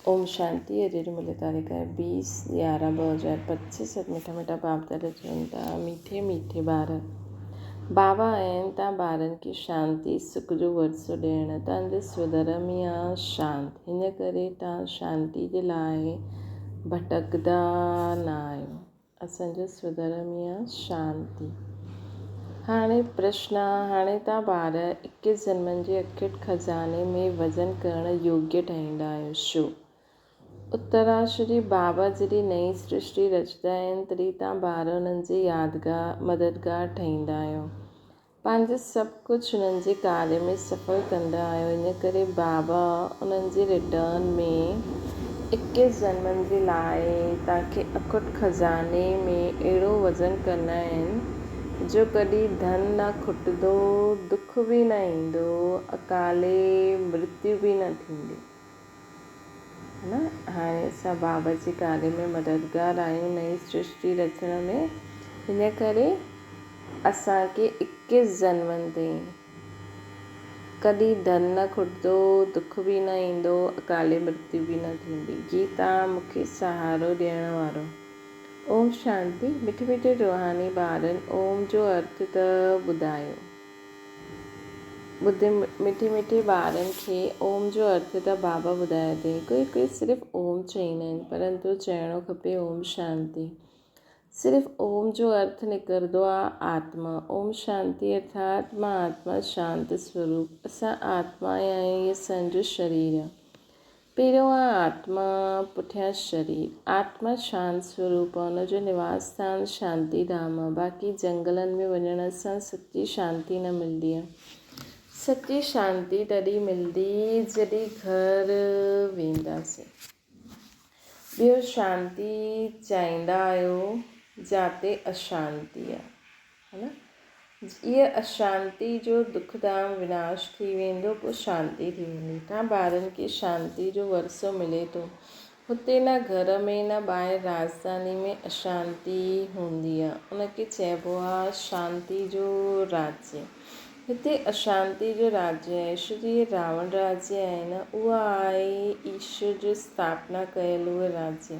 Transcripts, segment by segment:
ओम शांति। अॼु मिले तारीख़ है 20/11/2025। मीठा मीठा बाप दादा चवनि था, मीठे मीठे ॿार बाबा आहिनि तव्हां ॿारनि खे शांती सुख जो वरसो ॾियणु। तव्हांजो स्वधर्म ई आहे शांति, हिन करे तव्हां शांती जे लाइ भटकंदा न आहियो। असांजो स्वधर्म ई आहे शांती। हाणे प्रश्न, हाणे तव्हां ॿार 21 जन्मनि जे अखियुनि खज़ाने में वज़न करणु योग्य ठहींदा आहियो। छो? उत्तराश्री बाबा जॾहिं नई सृष्टि रचंदा आहिनि तॾहिं तव्हां ॿार उन्हनि जे यादगार मददगार ठहींदा आहियो, पंहिंजो सभु कुझु उन्हनि जे कार्य में सफ़ल कंदा आहियो। इन करे बाबा उन्हनि जे रिटर्न में 21 जन्मनि जे लाइ तव्हांखे अखुट खज़ाने में अहिड़ो वज़न कंदा आहिनि जो कॾहिं धन न खुटंदो, दुख बि न ईंदो, अकाले मृत्यु बि न थींदी। हाणे असां बाबा जे कार्य में मददगार आहियूं नई सृष्टि रचण में, हिन करे असांखे 21 जन्मनि ताईं कॾहिं धन न खुटंदो, दुख बि न ईंदो, अकाले मृत्यु बि न थींदी। गीता मूंखे सहारो ॾियण वारो। ओम शांति। मिठे मिठे रूहानी ॿारनि, ओम जो अर्थ त ॿुधायो। मिठे मिठे ॿारनि खे ओम जो अर्थ त बाबा ॿुधाए अथई। कोई सिर्फ़ु ओम चईंदा आहिनि, परंतु चइणो खपे ओम शांति। सिर्फ़ु ओम जो अर्थ निकिरंदो आहे आत्मा। ओम शांति अर्थात मां आत्मा शांति स्वरूप। असां आत्मा आहियूं, इहे असांजो शरीर आहे। पहिरियों आहे आत्मा, पुठियां शरीर। आत्मा शांति स्वरूप आहे, हुनजो निवास स्थान शांति धाम आहे। बाक़ी जंगलनि में वञण सां सची शांती न मिलंदी आहे। सची शांती तॾहिं मिलंदी जॾहिं घर वेंदासीं। ॿियो, शांती चाहींदा आहियो जिते अशांती आहे, है न। इहा अशांती जो दुखधाम विनाश थी वेंदो, पोइ शांती थी वेंदी। तव्हां ॿारनि खे शांती जो वरसो मिले थो, हुते न घर में न ॿाहिरि राजधानी में अशांती हूंदी आहे। उनखे चइबो आहे शांती जो राज्य। हिते अशांती जो राज्य आहे। श्री रावण राज्य आहे न, उहा आहे ईश्वर जो स्थापना कयल उहो राज्य।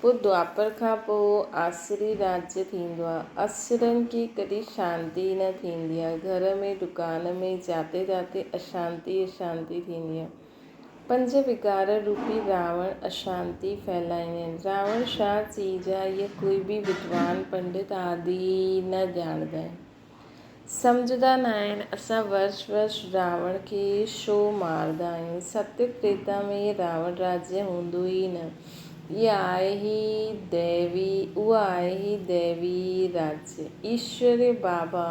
पोइ द्वापर खां पोइ आसुरी राज्य थींदो आहे। असुरनि खे कॾहिं शांती न थींदी आहे। घर में दुकान में जाते जाते अशांती अशांती थींदी आहे। 5 विकार रूपी रावण अशांती फैलाईंदा आहिनि। रावण छा चीज़ आहे, इहा कोई बि विद्वान पंडित आदि न ॼाणंदा आहिनि, सम्झंदा न आहिनि। असां वर्ष रावण खे छो मारंदा आहियूं? सत्य त्रेता में इहे रावण राज्य हूंदो ई न। उहा आहे ही दैवी राज्य। ईश्वर बाबा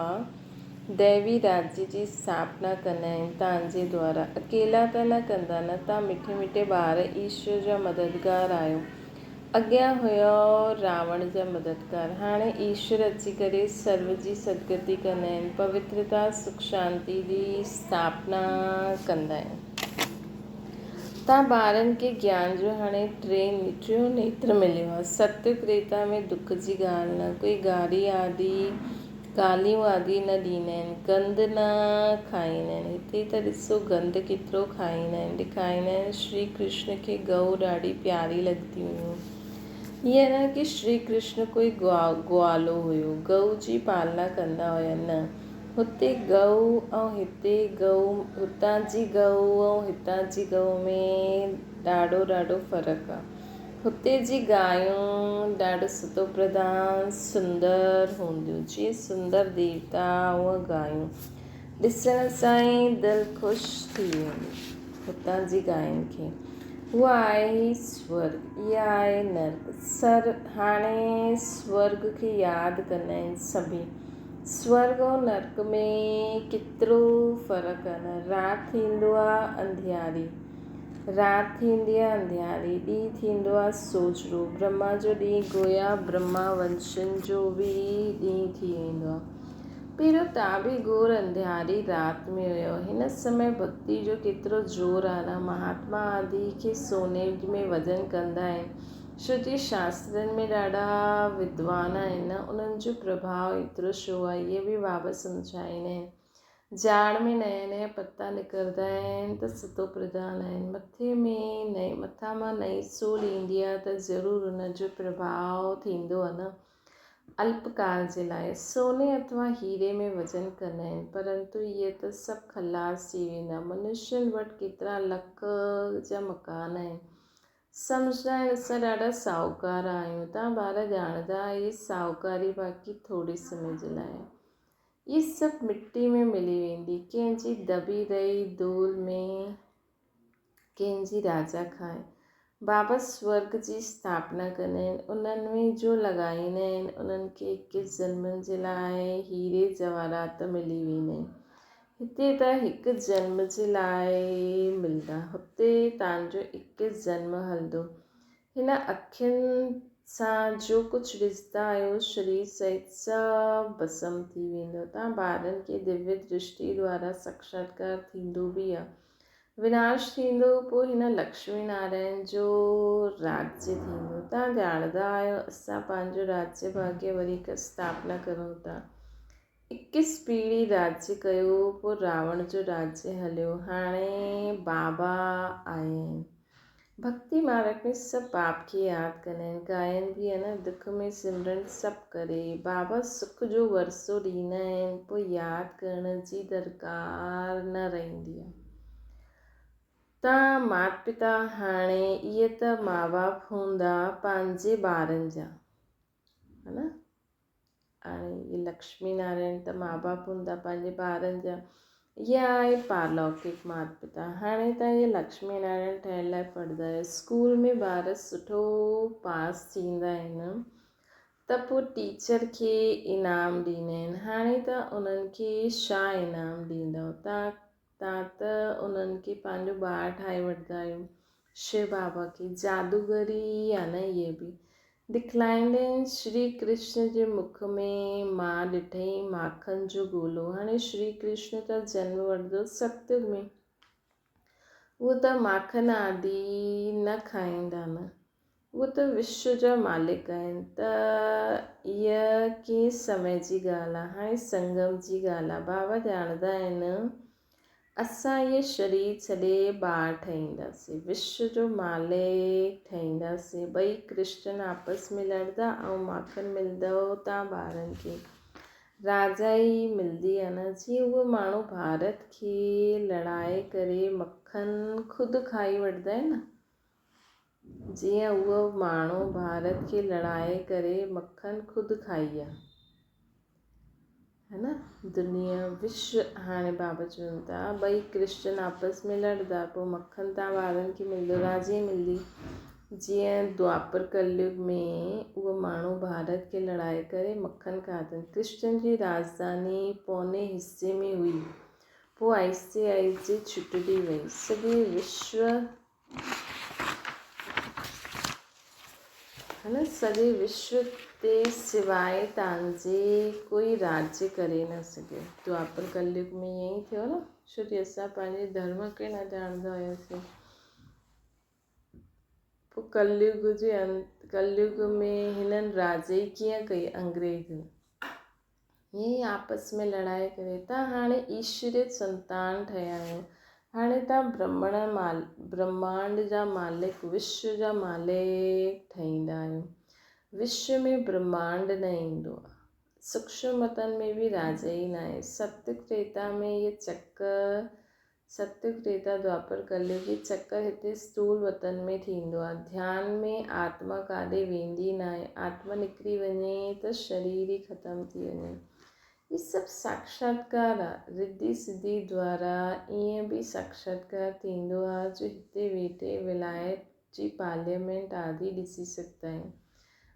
दैवी राज्य जी स्थापना कंदा आहिनि तव्हांजे द्वारा। अकेला त न कंदा न। तव्हां मिठे मिठे ॿार ईश्वर जा मददगार आहियो। अॻियां हुयो रावण जा मददगार, हाणे ईश्वर अची करे सर्व जी सदगति कंदा आहिनि, पवित्रता सुख शांति जी स्थापना कंदा आहिनि। तव्हां ॿारनि खे ज्ञान जो हाणे टियों नेत्र मिलियो आहे। सत्य त्रेता में दुख जी ॻाल्हि न, कोई गालियूं आदि न ॾींदा आहिनि, गंद न खाईंदा आहिनि। हिते त ॾिसो गंद केतिरो खाईंदा आहिनि, ॾेखारींदा आहिनि। श्री कृष्ण खे गऊ ॾाढी प्यारी लॻंदी हुयूं। ईअं न कि श्री कृष्ण कोई ग्वालो हुयो, गऊ जी पालना कंदा हुया, न। हुते गऊ ऐं हिते गऊ, हुतां जी गऊ ऐं हितां जी गऊ में ॾाढो फ़र्क़ु आहे। हुते जी गायूं ॾाढो सुतो प्रधान सुंदर हूंदियूं, जीअं सुंदर देवता उहा गायूं ॾिसण सां ई दिलि ख़ुशि थी वेंदी। हुतां जी गायुनि खे उहा आहे स्वर्ग, इहा आहे नर्क। हाणे स्वर्ग खे यादि कंदा आहिनि सभई। स्वर्ग ऐं नर्क में केतिरो फ़र्क़ु आहे न। राति थींदो आहे अंधियारी, राति थींदी आहे अंधियारी, ॾींहुं थींदो आहे सोजरो। ब्रह्मा जो ॾींहुं गोया ब्रह्मा वंशनि जो बि ॾींहुं थी वेंदो आहे। पहिरियों तव्हां बि घोर अंधियारी राति में हुयो। हिन समय भक्ति जो केतिरो ज़ोर आहे न। महात्मा आदि खे सोने में वज़न कंदा आहिनि। श्रुति शास्त्रनि में ॾाढा विद्वान आहिनि न, उन्हनि जो प्रभाव एतिरो छो आहे, इहे बि बाबा सम्झाईंदा आहिनि। जाड़ में नया नया पत्ता निकिरंदा आहिनि त सतो प्रधान आहिनि। मथा मां नई सूल ईंदी आहे त ज़रूरु उनजो प्रभाव थींदो आहे न। अल्पकाल जे लाइ सोने अथवा हीरे में वज़न कंदा आहिनि, परंतु इहे त सभु ख़लास थी वेंदा। मनुष्यनि वटि केतिरा लख जा मकान आहिनि। सम्झंदा आहिनि असां ॾाढा साहूकार आहियूं। तव्हां ॿार ॼाणंदा इहे साहूकारी बाक़ी थोरे समय जे लाइ। ये सभु मिट्टी में मिली वेंदी, कंहिंजी दबी रही धूल में कंहिंजी राजा खाए। बाबा स्वर्ग जी स्थापना कंदा आहिनि, उन्हनि में जो लॻाईंदा आहिनि उन्हनि खे 21 जन्मनि जे लाइ हीरे जवाहरात मिली वेंदा आहिनि। हिते त हिकु जन्म जे लाइ मिलंदा, हुते तव्हांजो 21 जन्म हलंदो। हिन अखियुनि सां जो कुझु ॾिसंदा आहियो शरीर सहित सभु भस्म थी वेंदो। तव्हां ॿारनि खे दिव्य दृष्टि द्वारा साक्षात्कार थींदो बि आहे। विनाश थींदो, पोइ हिन लक्ष्मी नारायण जो राज्य थींदो। तव्हां ॼाणंदा आहियो असां पंहिंजो राज्य भाग्य वरी स्थापना करूं था। 21 पीढ़ी राज्य कयो, पोइ रावण जो राज्य हलियो। हाणे बाबा आया आहिनि। भक्ति मार्ग में सभु बाप खे यादि कंदा आहिनि, गायन बि आहे न, दुख में सिमरन सभु करे। बाबा सुख जो वरसो ॾींदा आहिनि, पोइ यादि करण जी दरकार न रहंदी आहे। तव्हां माता पिता हाणे इहे त माउ बाप हूंदा पंहिंजे ॿारनि जा, है न। हाणे इहे लक्ष्मी नारायण त माउ बाप हूंदा पंहिंजे ॿारनि जा। इहा आहे पारलौकिक माता पिता। हाणे तव्हां इहे लक्ष्मी नारायण ठहिण लाइ पढ़ंदा आहियो। स्कूल में ॿार सुठो पास थींदा आहिनि त पोइ टीचर खे इनाम ॾींदा आहिनि। हाणे त उन्हनि खे छा इनाम ॾींदव? तव्हां त उन्हनि खे पंहिंजो ॿार ठाहे वठंदा आहियो। शिव बाबा खे जादूगरी आहे न इहे बि। दिखलाईंदा आहिनि श्री कृष्ण जे मुख में मां ॾिठईं माखन जो गोलो। हाणे श्री कृष्ण त जन्म वठंदो सतयुग में, उहो त माखन आदि न खाईंदा न, उहो त विश्व जा मालिक आहिनि। त इहा कंहिं समय जी ॻाल्हि आहे, हाणे संगम जी ॻाल्हि आहे। बाबा ॼाणंदा आहिनि असां इहे शरीर छॾे ॿार ठहींदासीं, विश्व जो मालिक ठहींदासीं। ॿई कृष्ण आपस में लड़ंदा ऐं माखन मिलंदव तव्हां ॿारनि खे। राजाई मिलंदी आहे न। जीअं उहो माण्हू भारत खे लड़ाए करे मक्खन ख़ुदि खाई वठंदा आहिनि न, जीअं उहो माण्हू भारत खे लड़ाए करे मक्खन ख़ुदि खाई आहे, है न। दुनिया विश्व हाणे बाबा चवनि था ॿई कृष्ण आपस में लड़ंदा, पोइ मक्खन तव्हां ॿारनि खे मिलंदो, राजी मिलंदी। जीअं द्वापर कलयुग में उहो माण्हू भारत खे लड़ाए करे मक्खन खाधनि। कृष्ण जी राजधानी पौने हिसे में हुई, पोइ आहिस्ते आहिस्ते छुटंदी वई। सॼे विश्व, है न, सॼे विश्व ते सवाइ तव्हांजे कोई राज्य करे न सघियो। द्वापर कलयुग में ईअं ई थियो न, छो जो असां पंहिंजे धर्म खे न ॼाणंदा हुआसीं। पोइ कलयुग में हिननि राजाई कीअं कई अंग्रेज़, ईअं ई आपस में लड़ाए करे। तव्हां हाणे ईश्वरीय संतान ठहिया आहियो। हाणे तव्हां ब्रह्मांड जा मालिक, विश्व जा मालिक ठहींदा आहियो। विश्व में ब्रह्मांड न ईंदो आहे, सूक्ष्म मतन में बि राजाई न आहे। सतयुग त्रेता में इहे चक्कर, सतयुग त्रेता द्वापर कलयुग जी चक्कर हिते स्थूल वतन में थींदो आहे। ध्यान में आत्मा काॾे वेंदी न आहे। आत्मा निकिरी वञे त शरीर ई ख़तमु थी वञे। हीअ सभु साक्षात्कार आहे। रिद्धि सिद्धि द्वारा ईअं बि साक्षात्कार थींदो आहे जो हिते वेठे विलायत जी पार्लियामेंट आदि ॾिसी सघंदा आहियूं।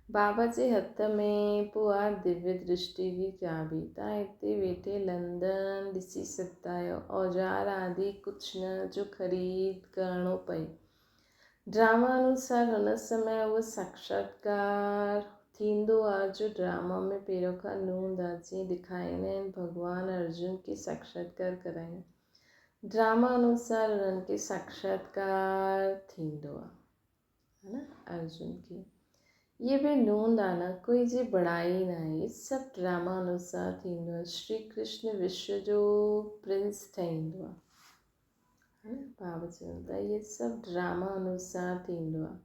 बाबा जे हथ में पोइ आहे दिव्य दृष्टि जी चाबी। तव्हां हिते वेठे लंदन ॾिसी सघंदा आहियो। औजार आदि कुझु न जो ख़रीद करिणो पए। ड्रामा अनुसार हुन समय उहो साक्षात्कार थींदो आहे जो ड्रामा में पहिरियों खां न हूंदा। जीअं ॾेखारींदा आहिनि भॻवानु अर्जुन खे साक्षात्कार कराइनि, ड्रामा अनुसार उन्हनि खे साक्षात्कार थींदो आहे, है न, अर्जुन खे। ये बि नूंद आहे न, कोई जी बड़ाई न आहे, ये सभु ड्रामा अनुसार थींदो आहे। श्री कृष्ण विश्व जो प्रिंस ठहींदो आहे, है न। बाबा चवनि था ये सभु ड्रामा अनुसार थींदो आहे,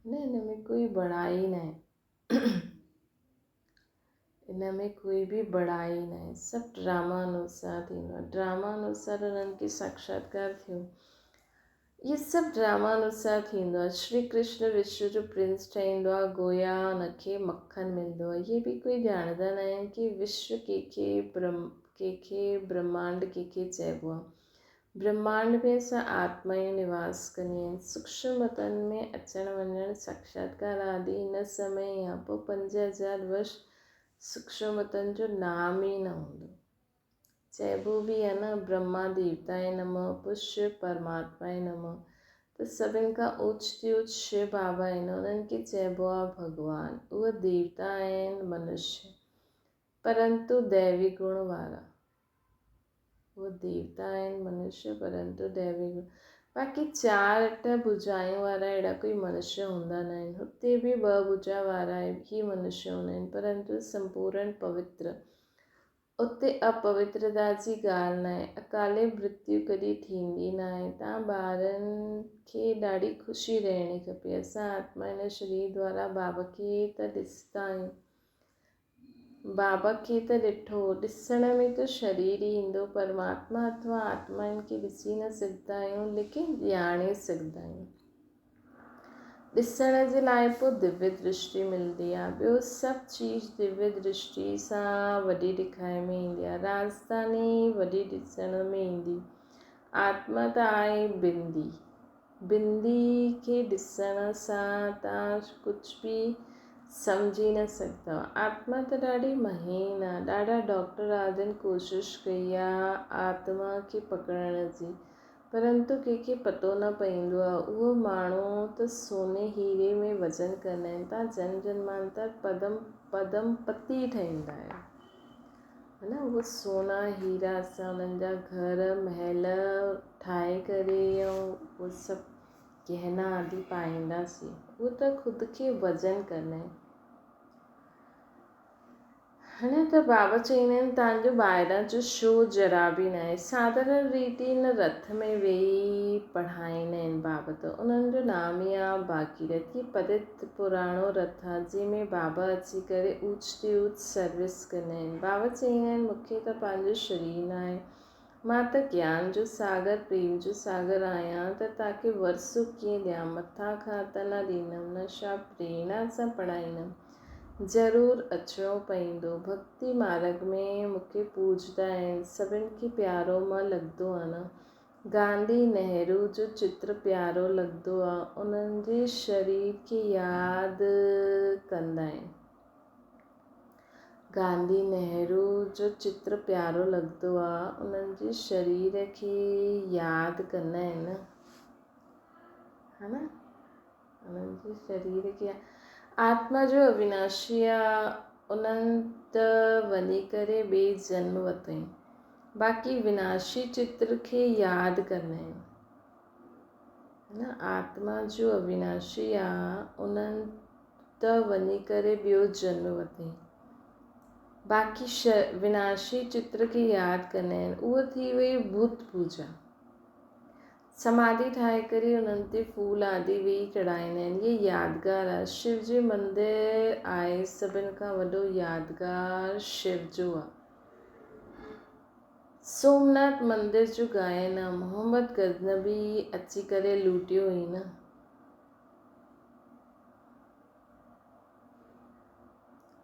न हिन में कोई बड़ाई न आहे। इन में कोई बि बड़ाई न आहे, सभु ड्रामा अनुसार थींदो आहे। ड्रामा अनुसार उन्हनि खे साक्षात्कार थियो, ये सभु ड्रामा अनुसार थींदो आहे। श्री कृष्ण विश्व जो प्रिंस ठहींदो आहे, गोया हुनखे मक्खन मिलंदो आहे। ये बि कोई ॼाणंदा न आहिनि कि विश्व कंहिंखे ब्रह्मांड कंहिंखे चइबो आहे। ब्रह्मांड में असां आत्मायूं निवास कंदियूं आहिनि। सूक्ष्म मतन में अचण वञण साक्षात्कार आदि हिन समय या पोइ 5000 वर्ष सूक्ष्म मतन जो नाम ई न हूंदो। चइबो बि आहे न, ब्रह्मा देवताए नमः, पुष्य परमात्माए नमः। त सभिनि खां ऊच शिव बाबा आहिनि, उन्हनि खे चइबो आहे भॻवान। उहे देवता आहिनि मनुष्य, परंतु दैवी गुण वारा। वो देवता आहिनि मनुष्य परंतु दैवी गुण। बाक़ी 4-8 भुजायूं वारा अहिड़ा कोई मनुष्य हूंदा न आहिनि। हुते बि 2 भुजा वारा ही मनुष्य हूंदा आहिनि, परंतु संपूर्ण पवित्र। उते अपवित्रता जी ॻाल्हि न आहे। अकाले मृत्यु कॾहिं थींदी न आहे। तव्हां ॿारनि खे ॾाढी ख़ुशी रहणी खपे। असां आत्मा हिन शरीर द्वारा बाबा खे त ॾिसंदा आहियूं, बाबा खे त ॾिठो, ॾिसण में त शरीर ई ईंदो। परमात्मा अथवा आत्माउनि खे ॾिसी न सघंदा आहियूं, लेकिन ॼाणे सघंदा आहियूं। ॾिसण जे लाइ पोइ दिव्य दृष्टि मिलंदी आहे। ॿियो सभु चीज़ दिव्य दृष्टि सां वॾी ॾेखारे में ईंदी आहे। राजधानी वॾी ॾिसण में ईंदी। आत्मा त आहे बिंदी, बिंदी खे ॾिसण सां तव्हां कुझु बि सम्झी न सघंदव। आत्मा त ॾाढी महीन आहे। ॾाढा डॉक्टर आदिन कोशिशि कई आहे आत्मा खे पकड़ण जी, परंतु कंहिंखे पतो न पवंदो आहे। उहो माण्हू त सोने हीरे में वज़न कंदा आहिनि। तव्हां जन्म जन्मांतर पदम पती ठहींदा आहियो, है न। उहो सोना हीरा असां उन्हनि जा घर महल ठाहे करे ऐं उहो सभु गहना आदि पाईंदासीं। उहो त ख़ुदि खे वज़न कंदा आहिनि, है न। त बाबा चवंदा आहिनि तव्हांजो ॿाहिरां जो शो जरा बि न आहे। साधारण रीति हिन रथ में वेही पढ़ाईंदा आहिनि बाबा। त उन्हनि जो नाम ई आहे भागीरथ। ही पतित पुराणो रथ आहे जंहिंमें बाबा अची करे ऊच ते ऊच सर्विस कंदा आहिनि। बाबा चवंदा आहिनि मूंखे त पंहिंजो शरीर न आहे, मां त ज्ञान जो सागर प्रेम जो सागर आहियां। त तव्हांखे वरसो कीअं ॾियां, मथां खां त न ॾींदमि, न छा प्रेरणा सां पढ़ाईंदमि। ज़रूरु अचिणो पवंदो। भक्ति मार्ग में मूंखे पूजदा आहिनि, सभिनि खे प्यारो मां लॻंदो आहे न। गांधी नेहरू जो चित्र प्यारो लॻंदो आहे, उन्हनि जे शरीर खे यादि कंदा आहिनि। गांधी नेहरू जो चित्र प्यारो लॻंदो आहे, उन्हनि जे शरीर खे यादि कंदा आहिनि, है न। उन्हनि जे शरीर खे आत्मा जो अविनाशी आहे। उन्हनि त वञी करे ॿिए जन्म वरितई, बाक़ी विनाशी चित्र खे यादि कंदा आहिनि, है न। आत्मा जो अविनाशी आहे, उन्हनि त वञी करे ॿियो जन्म वरितई, बाक़ी विनाशी चित्र खे यादि कंदा आहिनि। उहा थी वई भूत पूजा। समाधि ठाहे करे उन्हनि ते फूल आदि वेही चढ़ाईंदा आहिनि। ये यादगार आहे। शिव जे मंदरु आहे, सभिनि खां वॾो यादगार शिव जो आहे। सोमनाथ मंदिर जो गायन आहे, मोहम्मद गज़नबी अची करे लूटियो हुई न।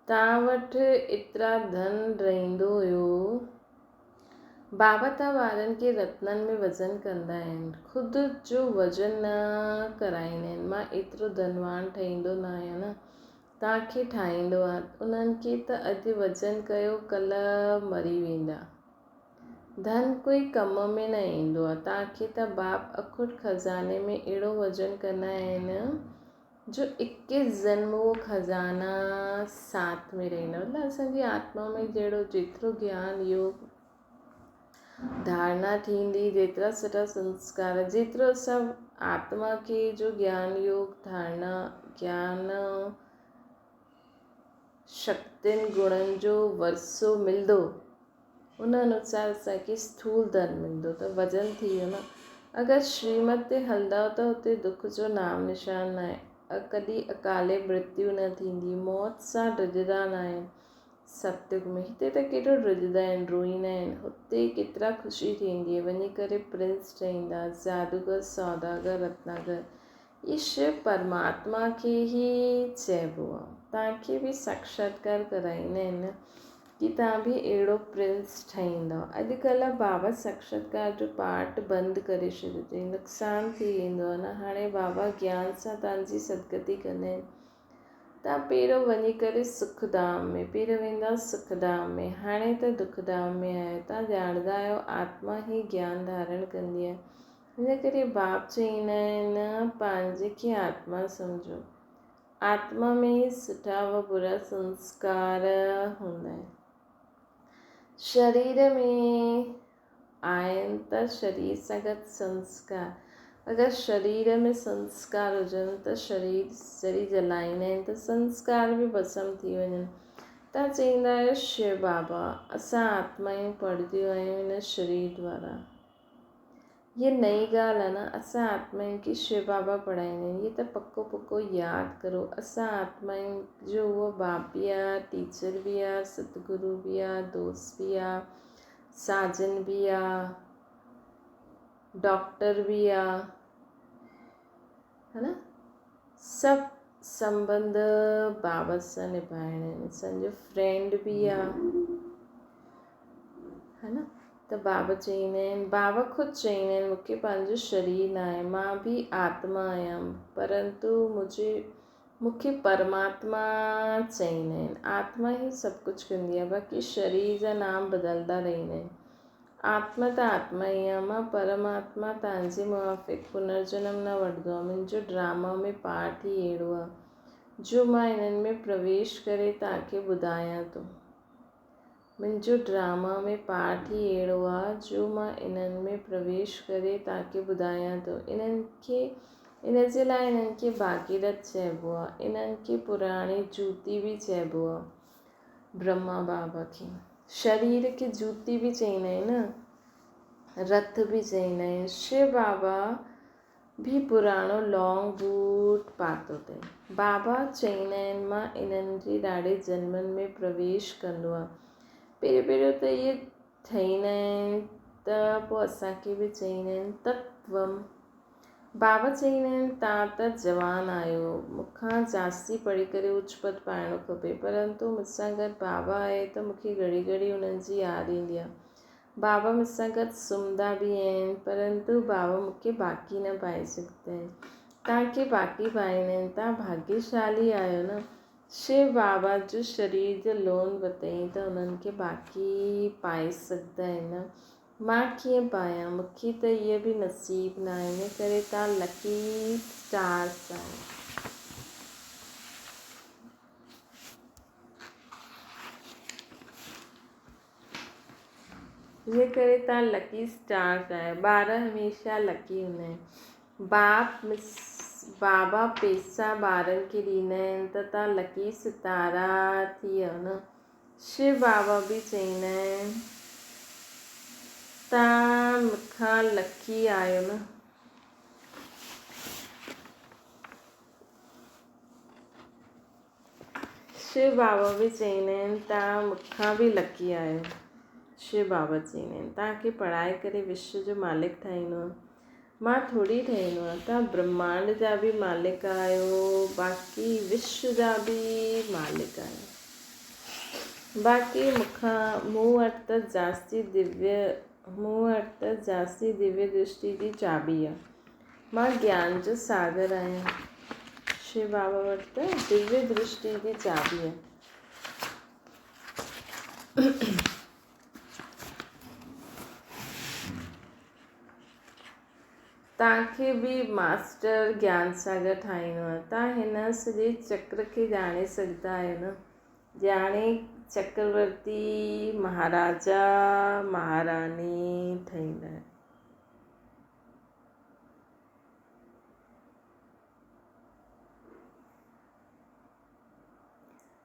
तव्हां वटि एतिरा धन रहंदो हुयो। बाबा त ॿारनि खे रत्ननि में वज़न कंदा आहिनि, ख़ुदि जो वज़न न कराईंदा आहिनि। मां एतिरो धनवान ठहींदो न आहियां न, तव्हांखे ठाहींदो आहे। उन्हनि खे त अॼु वज़न कयो, कल्ह मरी वेंदा। धन कोई कम में न ईंदो आहे। तव्हांखे त बाप अखुट खज़ाने में अहिड़ो वज़न कंदा आहिनि जो 21 जन्म उहो खज़ाना साथ में रहंदा। मतिलबु असांजी आत्मा में जहिड़ो जेतिरो ज्ञान योग धारणा थींदी, जेतिरा सुठा संस्कार, जेतिरो असां आत्मा खे जो ज्ञान योग धारणा ज्ञान शक्तियुनि गुणनि जो वरसो मिलंदो उन अनुसार असांखे स्थूल धन मिलंदो, त वजन थी वियो न। अगरि श्रीमत ते हलंदा त हुते दुख जो नाम निशान न आहे, कॾहिं अकाले मृत्यु न थींदी, मौत सां डिॼंदा न आहिनि। सतयुग में हिते त केॾो डिॼंदा आहिनि, रोईंदा आहिनि, हुते केतिरा ख़ुशी थींदी आहे, वञी करे प्रिंस ठहींदा, जादूगर, सौदागर, रत्नागर। ये शिव परमात्मा खे ई चइबो आहे। तव्हांखे बि साक्षात्कार कराईंदा आहिनि कि तव्हां बि अहिड़ो प्रिंस ठहींदव। अॼुकल्ह बाबा साक्षात्कार जो पाठ बंदि करे छॾियो अथई, नुक़सानु थी वेंदो आहे न। हाणे बाबा ज्ञान सां तव्हांजी सदगति कंदा आहिनि। तव्हां पहिरियों वञी करे सुखधाम में, पहिरियों वेंदा सुखधाम में, हाणे त दुखधाम में आहियो। तव्हां ॼाणंदा आहियो आत्मा ई ज्ञान धारण कंदी आहे। हिन करे बाप चईंदा आहिनि पंहिंजे खे आत्मा सम्झो। आत्मा में ई सुठा व बुरा संस्कार हूंदा आहिनि। शरीर में आहिनि त शरीर सां गॾु संस्कार। अगरि शरीर में संस्कार हुजनि त शरीर जलाईंदा आहिनि त संस्कार बि भस्म थी वञनि। तव्हां चईंदा आहियो शिव बाबा असां आत्मायूं पढ़ंदियूं आहियूं हिन शरीर द्वारा। ये नई ॻाल्हि आहे न, असां आत्माउनि खे शिव बाबा पढ़ाईंदा आहिनि। ये त पको यादि करो। असां आत्माउनि जो उहो बाप बि आहे, टीचर बि आहे, सतगुरु बि आहे, दोस्त बि आहे, साजन बि आहे, डॉक्टर बि आहे, है न। सभु संबंध बाबा सां निभाइणा आहिनि। असांजो फ्रेंड बि आहे, है न। त बाबा चईंदा आहिनि, बाबा ख़ुदि चईंदा आहिनि मूंखे पंहिंजो शरीर न आहे, मां बि आत्मा आहियां, परंतु मूंखे परमात्मा चईंदा आहिनि। आत्मा ई सभु कुझु कंदी आहे, बाक़ी शरीर जा नाम बदिलंदा रहंदा आहिनि। आत्मा त आत्मा ई आहे। मां परमात्मा तव्हांजे मुआफ़िक़ पुनर्जन्म न वठंदो आहे। मुंहिंजो ड्रामा में पार्ट ई अहिड़ो आहे जो मां इन्हनि में प्रवेश करे तव्हांखे ॿुधायां थो। मुंहिंजो ड्रामा में पार्ट ई अहिड़ो आहे जो मां इन्हनि में प्रवेश करे तव्हांखे ॿुधायां थो। इन जे लाइ इन्हनि खे भागीरथ चइबो आहे। इन्हनि खे पुराणी जूती बि चइबो आहे। ब्रह्मा बाबा खे शरीर खे जूती बि चईंदा आहिनि, रथ बि चईंदा आहिनि। शिव बाबा भी पुराणो लॉन्ग बूट पातो अथई। बाबा चईंदा आहिनि मां इन्हनि जे ॾाढे जन्मनि में प्रवेश कंदो आहे। पहिरियों त इहे ठाहींदा आहिनि त पोइ असांखे बि चईंदा आहिनि तत्वम। बाबा चईंदा आहिनि तव्हां त जवान आहियो, मूंखां जास्ती पढ़ी करे उच पद पाइणो खपे, परंतु मूंसां गॾु बाबा आहे त मूंखे घड़ी घड़ी उन्हनि जी यादि ईंदी आहे। बाबा मूंसां गॾु सुम्हंदा बि आहिनि, परंतु बाबा मूंखे बाक़ी न पाए सघंदा आहिनि। तव्हांखे बाक़ी पाईंदा आहिनि। तव्हां भाग्यशाली आहियो न। शिव बाबा जो शरीर जो लोन वरितई त उन्हनि खे बाक़ी पाए सघंदा आहिनि न। मां कीअं पायां, मूंखे त इहे बि नसीबु न आहे। इन करे तव्हां लकी स्टार्स आहियो। इन करे तव्हां लकी स्टार्स आहियो। ॿार हमेशह लकी हूंदा आहिनि। बाबा पैसा ॿारनि खे ॾींदा आहिनि त तव्हां लकी सितारा थी वियो न। शिव बाबा बि चईंदा आहिनि तव्हां मूंखां लकी आहियो न। शिव बाबा बि चईंदा आहिनि तव्हां मूंखां बि लकी आहियो। शिव बाबा चईंदा आहिनि तव्हांखे पढ़ाए करे विश्व जो मालिक ठाहींदो आहे। मां थोरी ठाहींदो आहे, तव्हां ब्रह्मांड जा बि मालिक आहियो, बाक़ी विश्व जा बि मालिक आहियो। बाक़ी मूं वटि त जास्ती दिव्य दृष्टि जी चाबी आहे। मां ज्ञान जो सागर आहियां। शिव बाबा वटि त दिव्य दृष्टि जी चाबी आहे। तव्हांखे बि मास्टर ज्ञान सागर ठाहींदो आहे। तव्हां हिन सॼे चक्र खे ॼाणे सघंदा आहियो न। ॼाणे चक्रवर्ती महाराजा महारानी ठहींदा आहियो।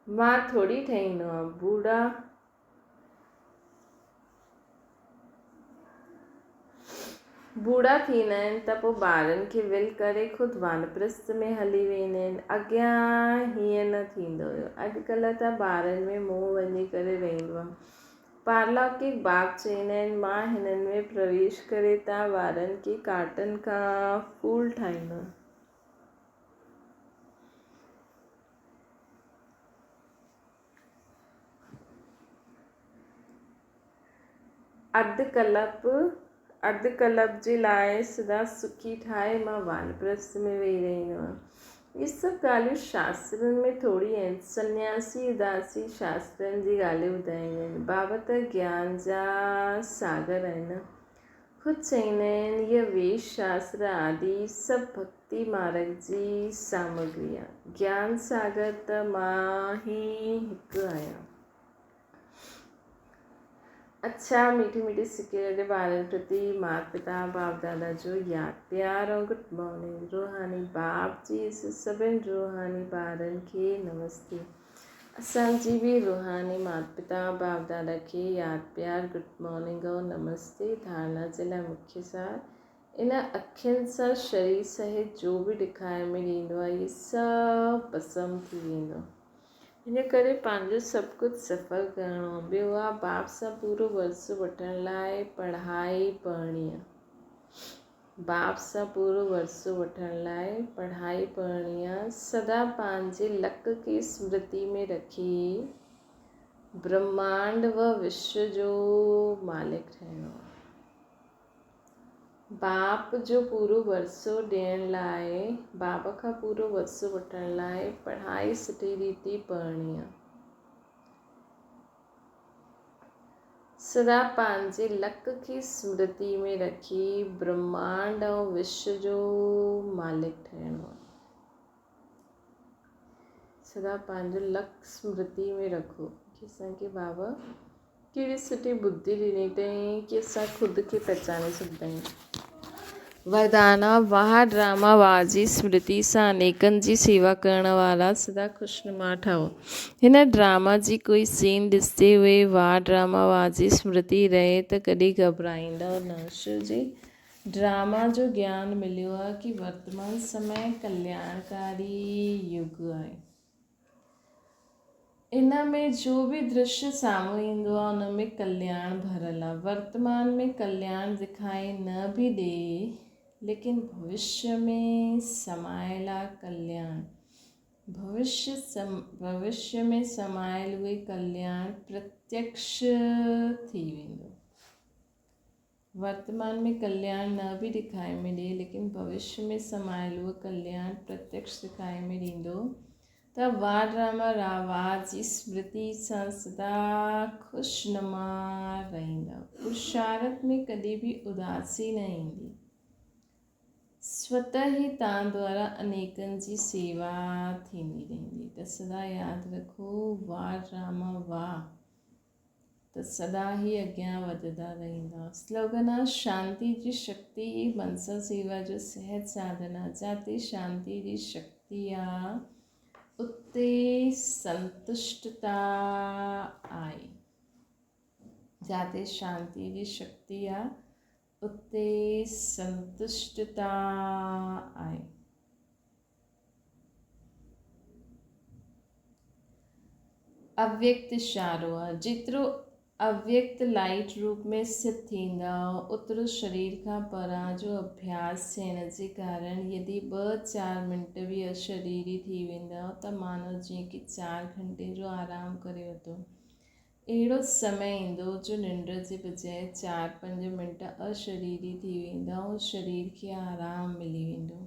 मां थोड़ी ठहींदो आहे। बूढ़ा थींदा आहिनि त पोइ ॿारनि खे विल करे ख़ुदि वानप्रस्थ में हली वेंदा आहिनि। अॻियां हीअं न थींदो हुयो। अॼुकल्ह त ॿारनि में मोह वञी करे रहंदो आहे। पारलौकिक बाग चवंदा आहिनि मां हिननि में प्रवेश करे तव्हां ॿारनि खे काटन खां फूल ठाहींदो। अधु कलप जे लाइ सदा सुखी ठाहे मां वानप्रस्थ में वेही रहंदो आहियां। इहे सभु ॻाल्हियूं शास्त्रनि में थोरी आहिनि। सन्यासी उदासी शास्त्रनि जी ॻाल्हियूं ॿुधाईंदा आहिनि। बाबा त ज्ञान जा सागर आहिनि। ख़ुदि चवंदा आहिनि इहा वेद शास्त्र आदि सभु भक्ति मार्ग जी सामग्री आहे। ज्ञान सागर त मां ई हिकु आहियां। अच्छा मीठी मीठी सिके ॿारनि प्रति माता पिता बाप दादा जो यादि प्यार और गुड मॉर्निंग। रूहानी बाप जी सभिनि रूहानी ॿारनि खे नमस्ते। असांजी बि रूहानी माता पिता बाप दादा खे यादि प्यार गुड मॉर्निंग और नमस्ते। धारणा जे लाइ मुख्य सार इन अखियुनि सां शरीर सहित जो बि ॾेखारे में ॾींदो आहे इहे सभु भस्म थी वेंदो। हिन करे पंहिंजो सभु कुझु सफ़ल करिणो। ॿियो आहे बाप सां पूरो वर्स वठण लाइ पढ़ाई पढ़णी आहे। बाप सां पूरो वर्स वठण लाइ पढ़ाई पढ़णी आहे। सदा पंहिंजे लक खे स्मृति में रखी ब्रह्मांड व विश्व जो मालिक ठहिणो आहे। बाप जो पूरो वरसो ॾियण लाइ बाप खां पूरो वरसो वठण लाइ पढ़ाई सुठी रीति पढ़णी आहे। सदा पंहिंजे लक खे स्मृति में रखी ब्रह्मांड ऐं विश्व जो मालिक ठहिणो आहे। सदा पंहिंजो लक स्मृति में रखो कि असांखे बाबा कहिड़ी सुठी बुद्धि ॾिनी अथई कि असां ख़ुदि खे पहचाने सघंदा आहियूं। वरदाना वाह ड्रामा वाह जी स्मृति सां अनेकनि जी सेवा करण वारा सदा ख़ुशनुमा ठहो। हिन ड्रामा जी कोई सीन ॾिसंदे हुए वाह ड्रामा वाह जी स्मृति रहे त कॾहिं घबराईंदा न। शिव जी ड्रामा जो ज्ञान मिलियो आहे कि वर्तमान समय कल्याणकारी युग आहे। इन में जो बि दृश्य साम्हूं ईंदो आहे उन में कल्याण भरियलु आहे। वर्तमान में कल्याण दिखाई न बि ॾे लेकिन भविष्य में समायल आहे कल्याण। भविष्य में समायल उहे कल्याण प्रत्यक्ष थी वेंदो। वर्तमान में कल्याण न बि दिखाई में ॾे लेकिन भविष्य में समायल उहो कल्याण प्रत्यक्ष दिखाई में ॾींदो। त वाह ड्रामा वाह जी स्मृति सां सदा ख़ुशनुमा रहंदा। पुरुषार्थ में कॾहिं बि उदासी न ईंदी। स्वतः ही तव्हां द्वारा अनेकनि जी सेवा थींदी रहंदी। त सदा यादि रखो वाह ड्रामा वाह त सदा ही अॻियां वधंदा रहंदा। स्लोगन आहे शांति जी शक्ति ही मनसा सेवा जो सहज साधन आहे। जिते शांति जी शक्ति आहे उते संतुष्टता आहे। जिते शांति जी शक्ति आहे उते संतुष्टता आहे। अव्यक्त इशारो आहे। जेतिरो अव्यक्त लाइट रूप में स्थित थींदा ओतिरो शरीर खां परां जो अभ्यास थियण जे कारण यदि 2-4 मिंट बि अशरीरी थी वेंदा त मानो जीअं कि 4 घंटे जो आराम करे वठो। अहिड़ो समय ईंदो जो निंड जे बजाए 4-5 मिंट अशरीरी थी वेंदा ऐं शरीर खे आराम मिली वेंदो।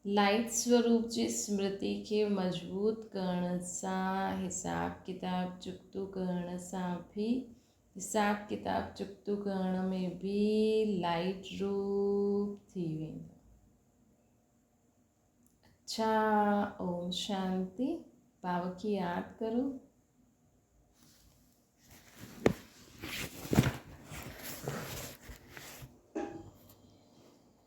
लाइट स्वरूप जी स्मृति खे मज़बूत करण सां हिसाब किताब चुक्तो करण सां भी हिसाब किताब चुक्तो करण में भी लाइट रूप थी वेंदो। अच्छा ओम शांति। बाबा की यादि करो।